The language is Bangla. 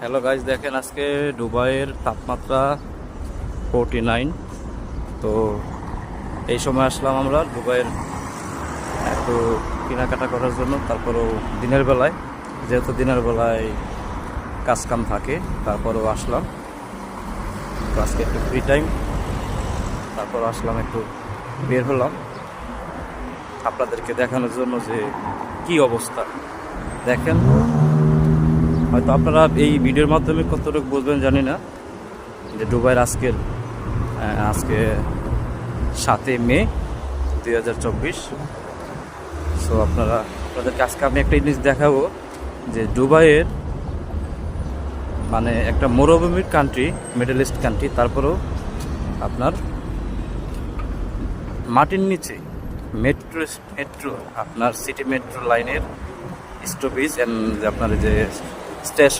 হ্যালো গাইজ, দেখেন আজকে দুবাইয়ের তাপমাত্রা 49। তো এই সময় আসলাম আমরা দুবাইয়ের একটু কেনাকাটা করার জন্য। তারপরেও দিনের বেলায়, যেহেতু দিনের বেলায় কাজকাম থাকে, তারপরেও আসলাম। তো আজকে একটু ফ্রি টাইম, তারপর আসলাম, একটু বের হলাম আপনাদেরকে দেখানোর জন্য যে কি অবস্থা। দেখেন, হয়তো আপনারা এই ভিডিওর মাধ্যমে কতটুকু বুঝবেন জানি না, যে দুবাইয়ের আজকে 7 মে 2024। সো আপনাদেরকে আজকে আমি একটা জিনিস দেখাবো যে দুবাইয়ের মানে একটা মরুভূমির কান্ট্রি, মিডল ইস্ট কান্ট্রি, তারপরেও আপনার মাটির নিচে মেট্রো আপনার সিটি মেট্রো লাইনের স্টপেজ অ্যান্ড আপনার যে স্টেশন